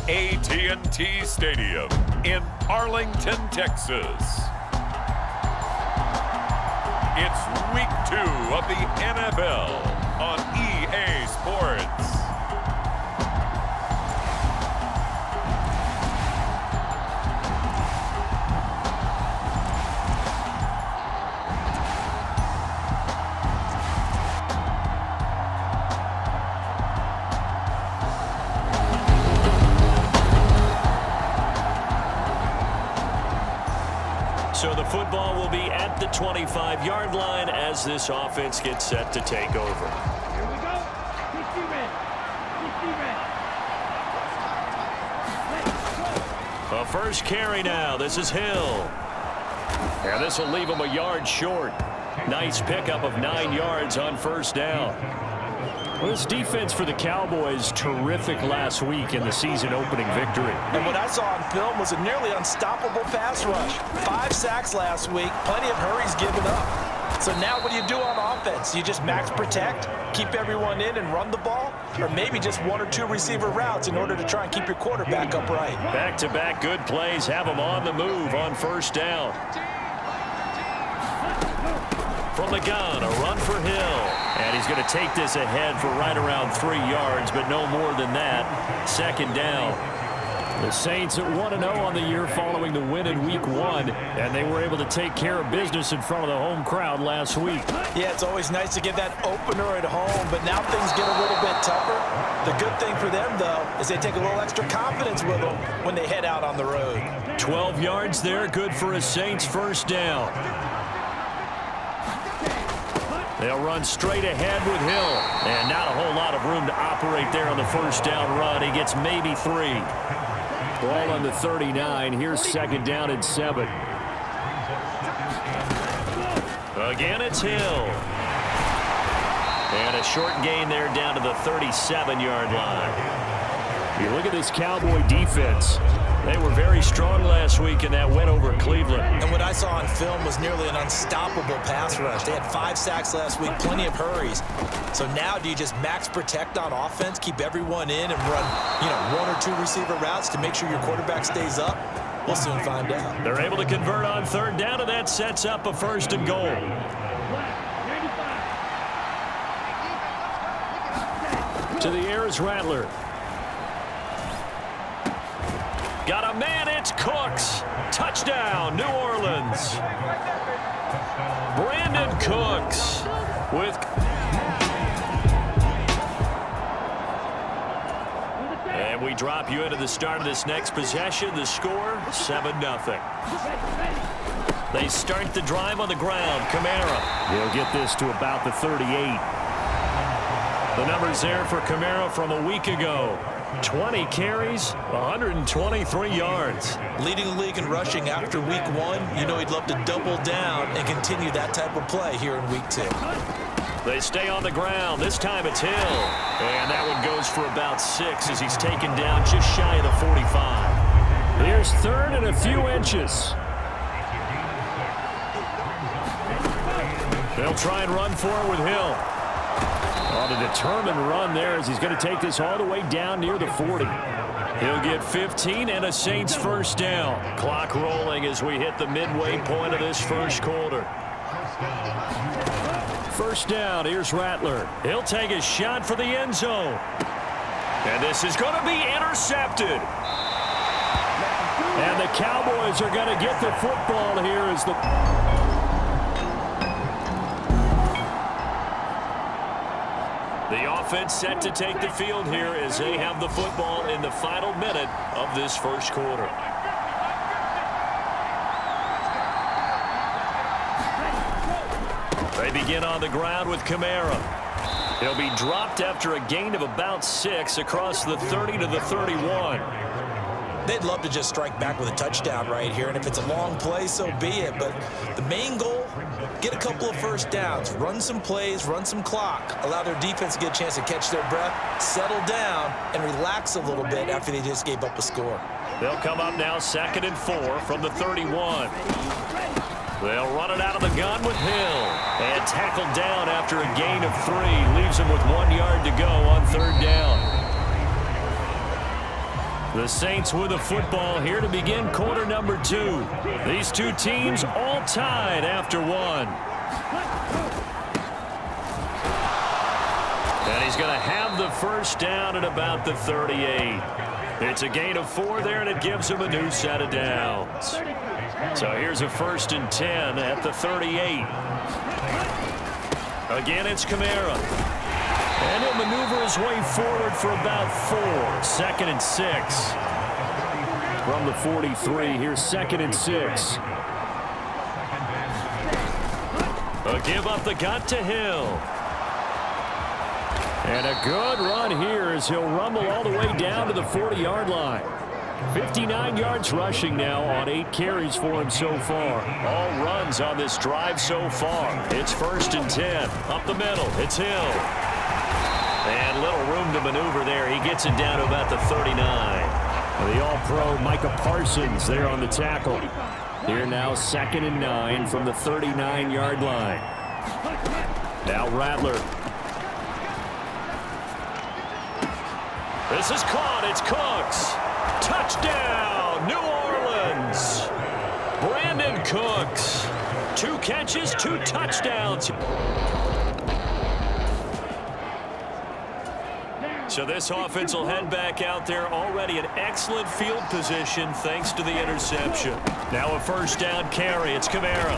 AT&T Stadium in Arlington, Texas. It's week 2 of the NFL on EA Sports. So the football will be at the 25-yard line as this offense gets set to take over. Here we go. A first carry now. This is Hill. And this will leave him a yard short. Nice pickup of 9 yards on first down. Well, this defense for the Cowboys, terrific last week in the season-opening victory. And what I saw on film was a nearly unstoppable pass rush. 5 sacks last week, plenty of hurries given up. So now what do you do on offense? You just max protect, keep everyone in and run the ball? Or maybe just 1 or 2 receiver routes in order to try and keep your quarterback upright? Back-to-back good plays have him on the move on first down. From the gun, a run for Hill. And he's going to take this ahead for right around 3 yards, but no more than that. Second down. The Saints at 1-0 on the year following the win in Week 1, and they were able to take care of business in front of the home crowd last week. Yeah, it's always nice to get that opener at home, but now things get a little bit tougher. The good thing for them, though, is they take a little extra confidence with them when they head out on the road. 12 yards there, good for a Saints first down. They'll run straight ahead with Hill. And not a whole lot of room to operate there on the first down run. He gets maybe 3. Ball on the 39. Here's second down and 7. Again, it's Hill. And a short gain there down to the 37-yard line. You look at this Cowboy defense. They were very strong last week in that win over Cleveland. And what I saw on film was nearly an unstoppable pass rush. They had 5 sacks last week, plenty of hurries. So now do you just max protect on offense, keep everyone in and run, 1 or 2 receiver routes to make sure your quarterback stays up? We'll soon find out. They're able to convert on third down, and that sets up a first and goal. To the air is Rattler. Got a man, it's Cooks. Touchdown, New Orleans. Brandon Cooks with... And we drop you into the start of this next possession. The score, 7-0. They start the drive on the ground. Kamara. He'll get this to about the 38. The numbers there for Kamara from a week ago. 20 carries, 123 yards. Leading the league in rushing after week 1. You know he'd love to double down and continue that type of play here in week 2. They stay on the ground. This time it's Hill. And that one goes for about 6 as he's taken down just shy of the 45. Here's third and a few inches. They'll try and run for it with Hill. On a determined run there as he's going to take this all the way down near the 40. He'll get 15 and a Saints first down. Clock rolling as we hit the midway point of this first quarter. First down, here's Rattler. He'll take a shot for the end zone. And this is going to be intercepted. And the Cowboys are going to get the football here as the... The offense set to take the field here as they have the football in the final minute of this first quarter. They begin on the ground with Kamara. He'll be dropped after a gain of about 6 across the 30 to the 31. They'd love to just strike back with a touchdown right here, and if it's a long play, so be it. But the main goal, get a couple of first downs, run some plays, run some clock, allow their defense to get a chance to catch their breath, settle down, and relax a little bit after they just gave up a score. They'll come up now 2nd and 4 from the 31. They'll run it out of the gun with Hill. And tackled down after a gain of 3. Leaves him with 1 yard to go on third down. The Saints with the football here to begin quarter number 2. These two teams all tied after one. And he's going to have the first down at about the 38. It's a gain of 4 there, and it gives him a new set of downs. So here's a 1st and 10 at the 38. Again, it's Kamara. And he'll maneuver his way forward for about 4. 2nd and 6. From the 43, here's 2nd and 6. A give up the gut to Hill. And a good run here as he'll rumble all the way down to the 40-yard line. 59 yards rushing now on 8 carries for him so far. All runs on this drive so far. It's 1st and 10. Up the middle, it's Hill. And little room to maneuver there. He gets it down to about the 39. The All-Pro Micah Parsons there on the tackle. Here now 2nd and 9 from the 39-yard line. Now Rattler. This is caught. It's Cooks. Touchdown, New Orleans. Brandon Cooks. 2 catches, 2 touchdowns. So this offense will head back out there already in excellent field position thanks to the interception. Now a 1st down carry. It's Kamara.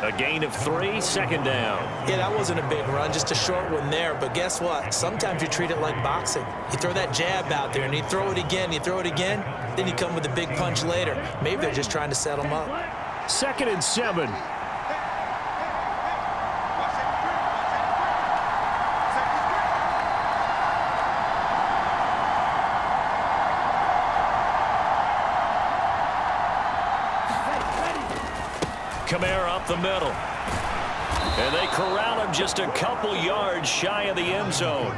A gain of 3, 2nd down. Yeah, that wasn't a big run, just a short one there. But guess what? Sometimes you treat it like boxing. You throw that jab out there, and you throw it again, then you come with a big punch later. Maybe they're just trying to set them up. 2nd and 7. Kamara up the middle. And they corral him just a couple yards shy of the end zone.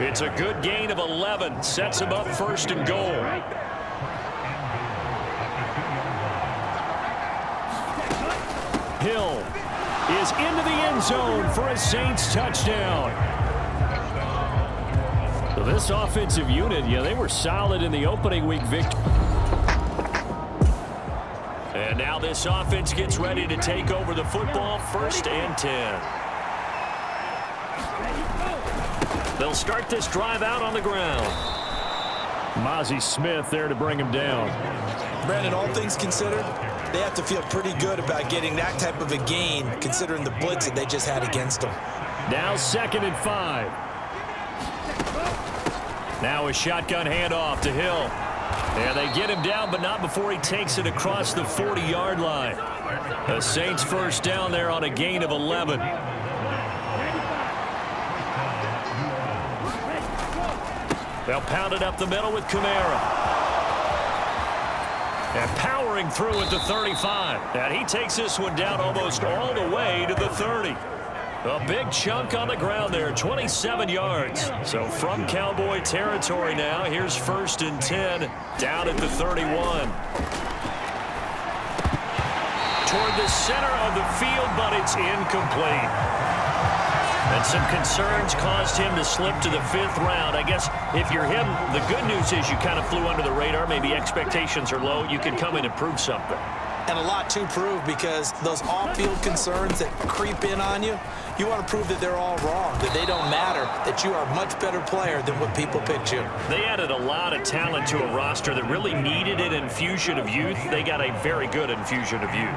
It's a good gain of 11. Sets him up 1st and goal. Hill is into the end zone for a Saints touchdown. So this offensive unit, yeah, they were solid in the opening week victory. And now this offense gets ready to take over the football. 1st and 10. They'll start this drive out on the ground. Mozzie Smith there to bring him down. Brandon, all things considered, they have to feel pretty good about getting that type of a gain considering the blitz that they just had against them. Now 2nd and 5. Now a shotgun handoff to Hill. And they get him down, but not before he takes it across the 40-yard line. The Saints 1st down there on a gain of 11. They'll pound it up the middle with Kamara. And powering through at the 35. And he takes this one down almost all the way to the 30. A big chunk on the ground there, 27 yards. So from Cowboy territory now, here's 1st and 10 down at the 31. Toward the center of the field, but it's incomplete. And some concerns caused him to slip to the 5th round. I guess if you're him, the good news is you kind of flew under the radar. Maybe expectations are low. You can come in and prove something. And a lot to prove because those off-field concerns that creep in on you, you want to prove that they're all wrong, that they don't matter, that you are a much better player than what people picked you. They added a lot of talent to a roster that really needed an infusion of youth. They got a very good infusion of youth.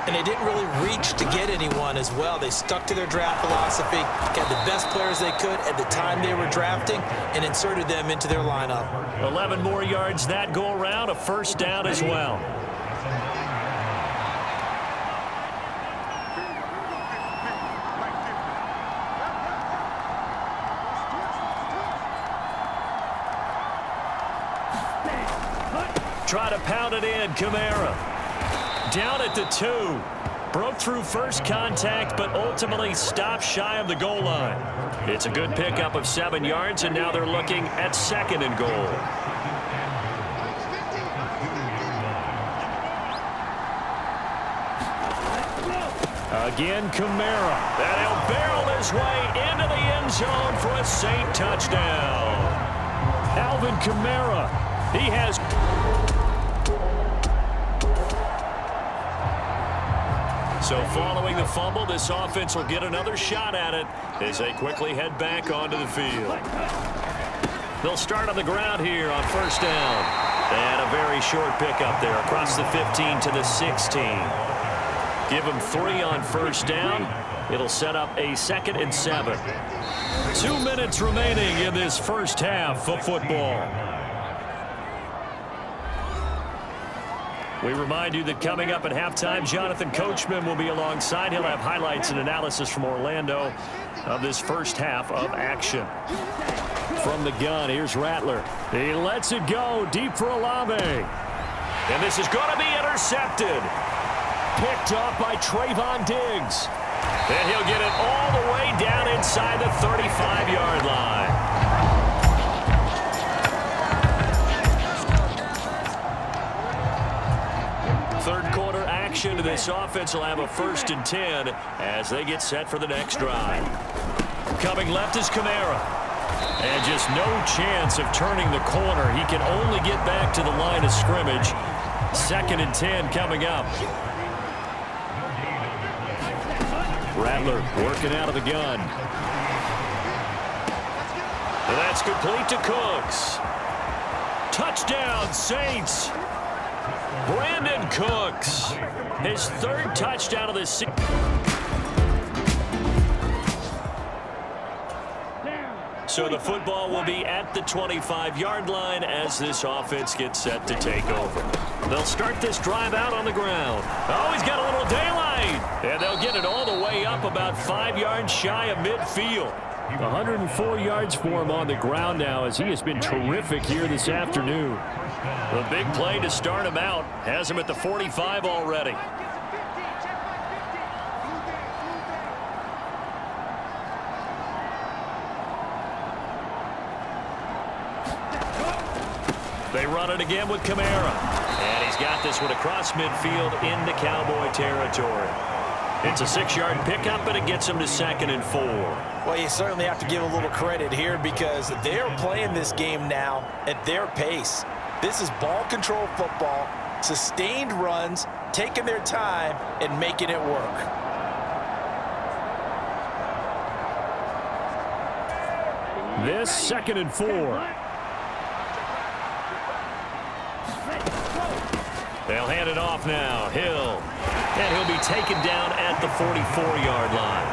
And they didn't really reach to get anyone as well. They stuck to their draft philosophy, got the best players they could at the time they were drafting, and inserted them into their lineup. 11 more yards that go around, a 1st down as well. Try to pound it in, Kamara. Down at the 2. Broke through first contact, but ultimately stopped shy of the goal line. It's a good pickup of 7 yards, and now they're looking at 2nd and goal. Again, Kamara. And he'll barrel his way into the end zone for a Saint touchdown. Alvin Kamara. He has... So following the fumble, this offense will get another shot at it as they quickly head back onto the field. They'll start on the ground here on first down. And a very short pickup there across the 15 to the 16. Give them 3 on first down. It'll set up a 2nd and 7. 2 minutes remaining in this first half of football. We remind you that coming up at halftime, Jonathan Coachman will be alongside. He'll have highlights and analysis from Orlando of this first half of action. From the gun, here's Rattler. He lets it go deep for Olave. And this is going to be intercepted. Picked up by Trayvon Diggs. And he'll get it all the way down inside the 35-yard line. Third quarter action to this offense will have a 1st and 10 as they get set for the next drive. Coming left is Kamara. And just no chance of turning the corner. He can only get back to the line of scrimmage. 2nd and 10 coming up. Rattler working out of the gun. And that's complete to Cooks. Touchdown, Saints. Brandon Cooks, his 3rd touchdown of the season. So the football will be at the 25-yard line as this offense gets set to take over. They'll start this drive out on the ground. Oh, he's got a little daylight. And they'll get it all the way up about 5 yards shy of midfield. 104 yards for him on the ground now as he has been terrific here this afternoon. The big play to start him out has him at the 45 already. They run it again with Kamara. And he's got this one across midfield into Cowboy territory. It's a 6-yard pickup, and it gets him to 2nd and 4. Well, you certainly have to give a little credit here because they're playing this game now at their pace. This is ball control football, sustained runs, taking their time, and making it work. This 2nd and 4. They'll hand it off now. Hill. And he'll be taken down at the 44-yard line.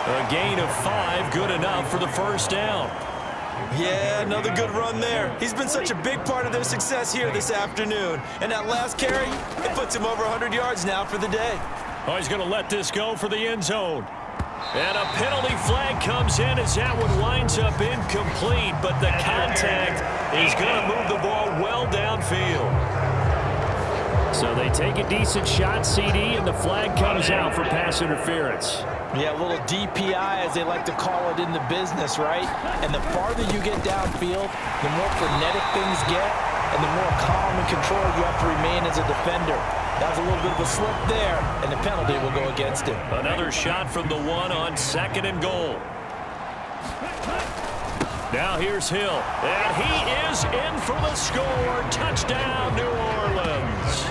A gain of 5, good enough for the first down. Yeah, another good run there. He's been such a big part of their success here this afternoon. And that last carry, it puts him over 100 yards now for the day. Oh, he's going to let this go for the end zone. And a penalty flag comes in as that one winds up incomplete, but the contact is going to move the ball well downfield. So they take a decent shot, CD, and the flag comes out for pass interference. Yeah, a little DPI, as they like to call it in the business, right? And the farther you get downfield, the more frenetic things get, and the more calm and control you have to remain as a defender. That was a little bit of a slip there, and the penalty will go against him. Another shot from the 1 on 2nd and goal. Now here's Hill, and he is in for the score. Touchdown, New Orleans.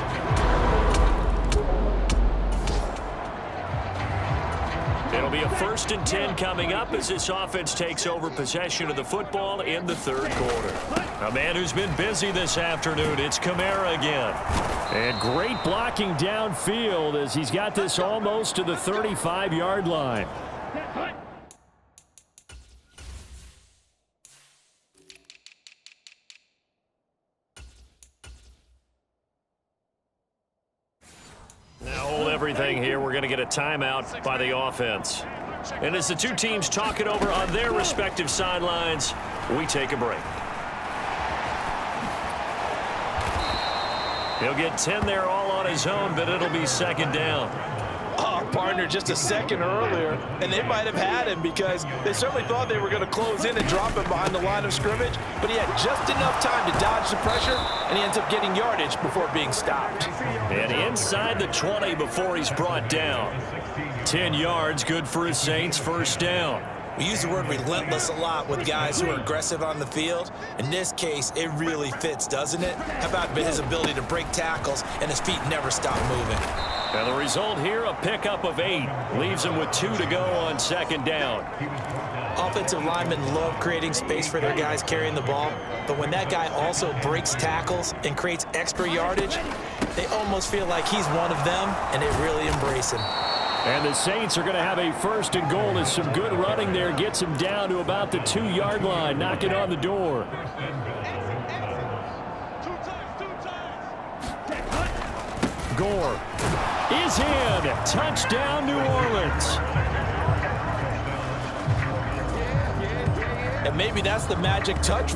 It'll be a 1st and 10 coming up as this offense takes over possession of the football in the 3rd quarter. A man who's been busy this afternoon, it's Kamara again. And great blocking downfield as he's got this almost to the 35-yard line. Now hold everything here. We're going to get a timeout by the offense. And as the two teams talk it over on their respective sidelines, we take a break. He'll get 10 there all on his own, but it'll be 2nd down. Oh, partner, just a second earlier, and they might have had him because they certainly thought they were going to close in and drop him behind the line of scrimmage, but he had just enough time to dodge the pressure, and he ends up getting yardage before being stopped. And inside the 20 before he's brought down. 10 yards, good for his Saints, 1st down. We use the word relentless a lot with guys who are aggressive on the field. In this case, it really fits, doesn't it? How about his ability to break tackles and his feet never stop moving? And the result here, a pickup of 8. Leaves them with 2 to go on 2nd down. Offensive linemen love creating space for their guys carrying the ball, but when that guy also breaks tackles and creates extra yardage, they almost feel like he's one of them, and they really embrace him. And the Saints are going to have a 1st and goal as some good running there gets him down to about the 2-yard line, knocking on the door. Gore is in. Touchdown, New Orleans. And maybe that's the magic touch.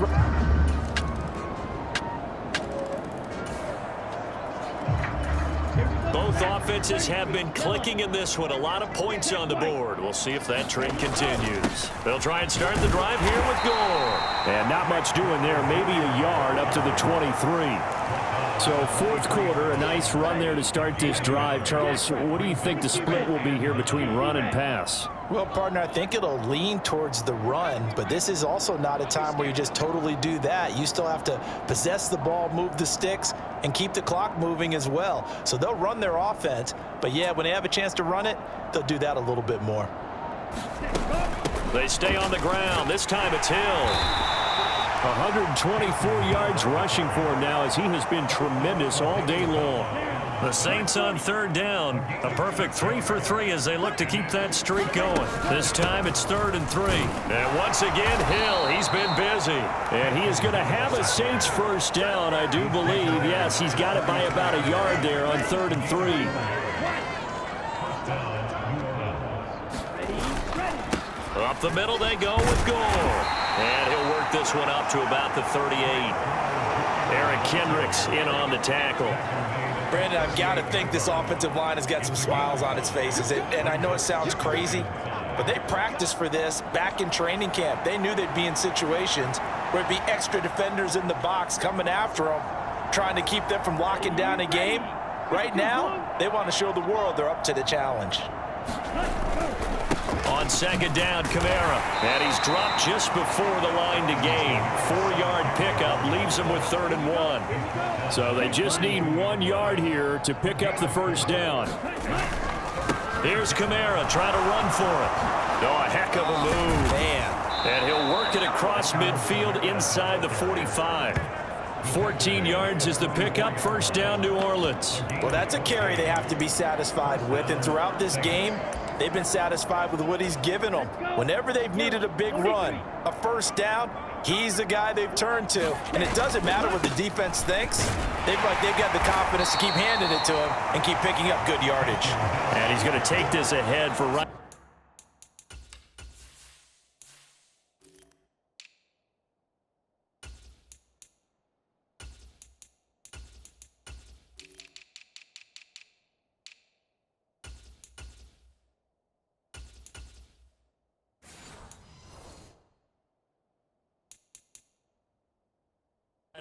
Both offenses have been clicking in this one. A lot of points on the board. We'll see if that trend continues. They'll try and start the drive here with Gore. And not much doing there. Maybe a yard up to the 23. So 4th quarter, a nice run there to start this drive. Charles, what do you think the split will be here between run and pass? Well, partner, I think it'll lean towards the run, but this is also not a time where you just totally do that. You still have to possess the ball, move the sticks, and keep the clock moving as well. So they'll run their offense, but yeah, when they have a chance to run it, they'll do that a little bit more. They stay on the ground. This time it's Hill. 124 yards rushing for him now as he has been tremendous all day long. The Saints on 3rd down. A perfect 3 for 3 as they look to keep that streak going. This time it's 3rd and 3. And once again, Hill, he's been busy. And he is going to have a Saints 1st down, I do believe. Yes, he's got it by about a yard there on 3rd and 3. Up the middle they go with Gore. And he'll work this one up to about the 38. Eric Kendricks in on the tackle. Brandon, I've got to think this offensive line has got some smiles on its faces. And I know it sounds crazy, but they practiced for this back in training camp. They knew they'd be in situations where it'd be extra defenders in the box coming after them, trying to keep them from locking down a game. Right now, they want to show the world they're up to the challenge. On 2nd down, Kamara. And he's dropped just before the line to gain. 4-yard pickup leaves him with 3rd and 1. So they just need 1 yard here to pick up the 1st down. Here's Kamara trying to run for it. Oh, a heck of a move. Man. And he'll work it across midfield inside the 45. 14 yards is the pickup. 1st down, New Orleans. Well, that's a carry they have to be satisfied with. And throughout this game, they've been satisfied with what he's given them. Whenever they've needed a big run, a 1st down, he's the guy they've turned to. And it doesn't matter what the defense thinks. They've got the confidence to keep handing it to him and keep picking up good yardage. And he's going to take this ahead for right.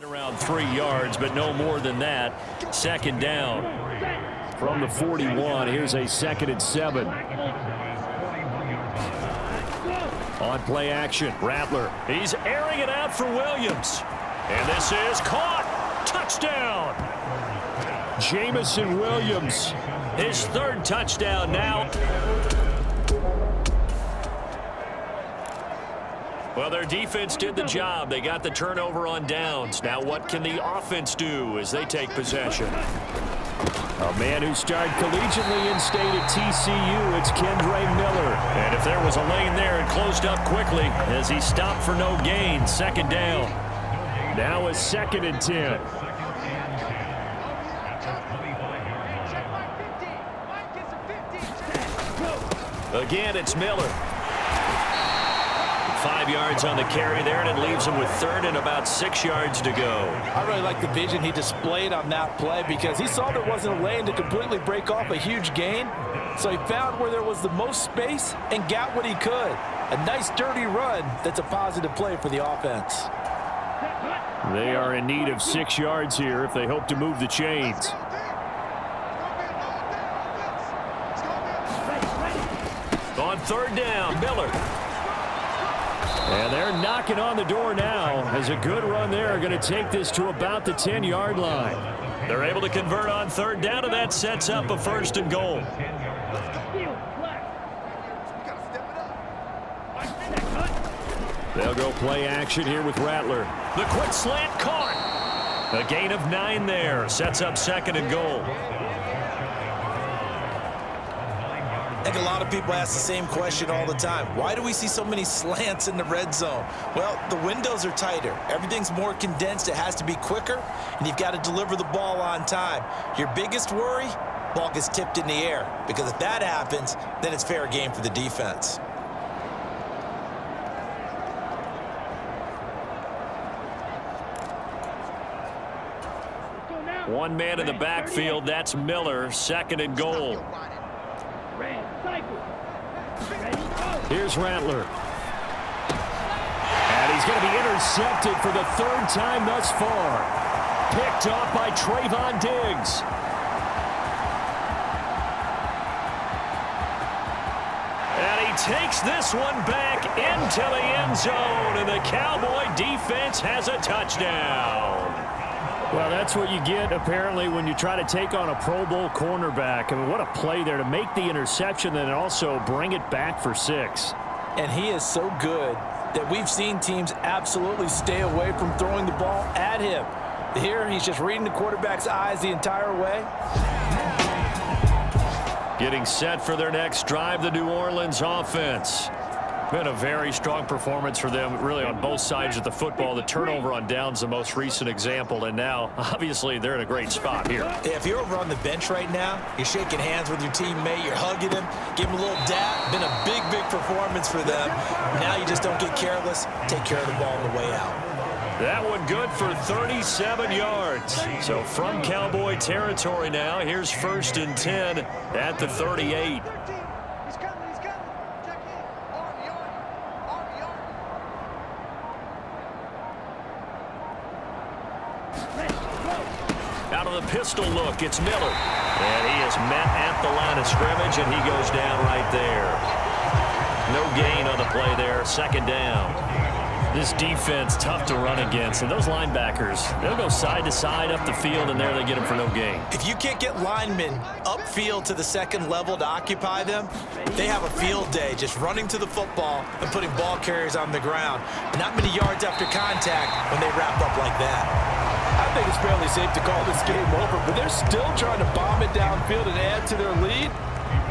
Around 3 yards, but no more than that. 2nd down from the 41. Here's a 2nd and 7. On play action, Rattler. He's airing it out for Williams. And this is caught. Touchdown. Jamison Williams. His 3rd touchdown now. Well, their defense did the job. They got the turnover on downs. Now what can the offense do as they take possession? A man who started collegiately in state at TCU, it's Kendre Miller. And if there was a lane there, it closed up quickly as he stopped for no gain. 2nd down. Now a 2nd and 10. Again, it's Miller. 5 yards on the carry there, and it leaves him with 3rd and about 6 yards to go. I really like the vision he displayed on that play because he saw there wasn't a lane to completely break off a huge gain. So he found where there was the most space and got what he could. A nice, dirty run that's a positive play for the offense. They are in need of 6 yards here if they hope to move the chains. On 3rd down, Miller. And they're knocking on the door now as a good run there. Going to take this to about the 10-yard line. They're able to convert on third down, and that sets up a 1st and goal. They'll go play action here with Rattler. The quick slant caught. A gain of 9 there. Sets up 2nd and goal. I think a lot of people ask the same question all the time. Why do we see so many slants in the red zone? Well, the windows are tighter. Everything's more condensed. It has to be quicker, and you've got to deliver the ball on time. Your biggest worry? Ball gets tipped in the air, because if that happens, then it's fair game for the defense. One man in the backfield. That's Miller. 2nd and goal. Here's Rattler. And he's going to be intercepted for the 3rd time thus far. Picked off by Trayvon Diggs. And he takes this one back into the end zone, and the Cowboy defense has a touchdown. Well, that's what you get, apparently, when you try to take on a Pro Bowl cornerback. I mean, what a play there to make the interception and also bring it back for 6. And he is so good that we've seen teams absolutely stay away from throwing the ball at him. Here, he's just reading the quarterback's eyes the entire way. Getting set for their next drive, the New Orleans offense. Been a very strong performance for them, really, on both sides of the football. The turnover on downs, the most recent example, and now, obviously, they're in a great spot here. Yeah, if you're over on the bench right now, you're shaking hands with your teammate, you're hugging him, give him a little dap. Been a big, big performance for them. Now you just don't get careless. Take care of the ball on the way out. That one good for 37 yards. So from Cowboy territory now, here's 1st and 10 at the 38. Out of the pistol look, it's Miller. And he is met at the line of scrimmage, and he goes down right there. No gain on the play there, 2nd down. This defense, tough to run against. And those linebackers, they'll go side to side up the field, and there they get them for no gain. If you can't get linemen upfield to the 2nd level to occupy them, they have a field day just running to the football and putting ball carriers on the ground. Not many yards after contact when they wrap up like that. I think it's fairly safe to call this game over, but they're still trying to bomb it downfield and add to their lead.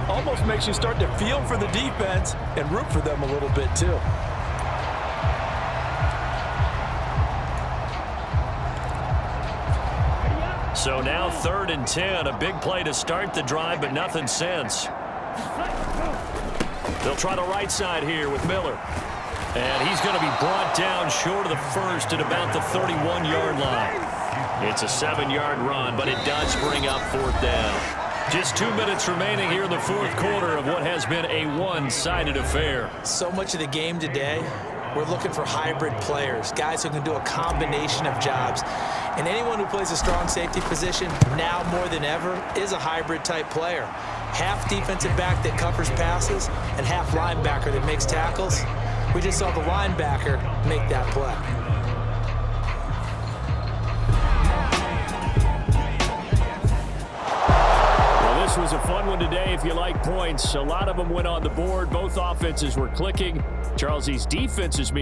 Almost makes you start to feel for the defense and root for them a little bit, too. So now 3rd and 10, a big play to start the drive, but nothing since. They'll try the right side here with Miller. And he's going to be brought down short of the 1st at about the 31-yard line. It's a 7-yard run, but it does bring up 4th down. Just 2 minutes remaining here in the 4th quarter of what has been a one-sided affair. So much of the game today, we're looking for hybrid players, guys who can do a combination of jobs. And anyone who plays a strong safety position, now more than ever, is a hybrid-type player. Half defensive back that covers passes and half linebacker that makes tackles. We just saw the linebacker make that play. Well, this was a fun one today if you like points. A lot of them went on the board. Both offenses were clicking. Charles, these defenses, meanwhile,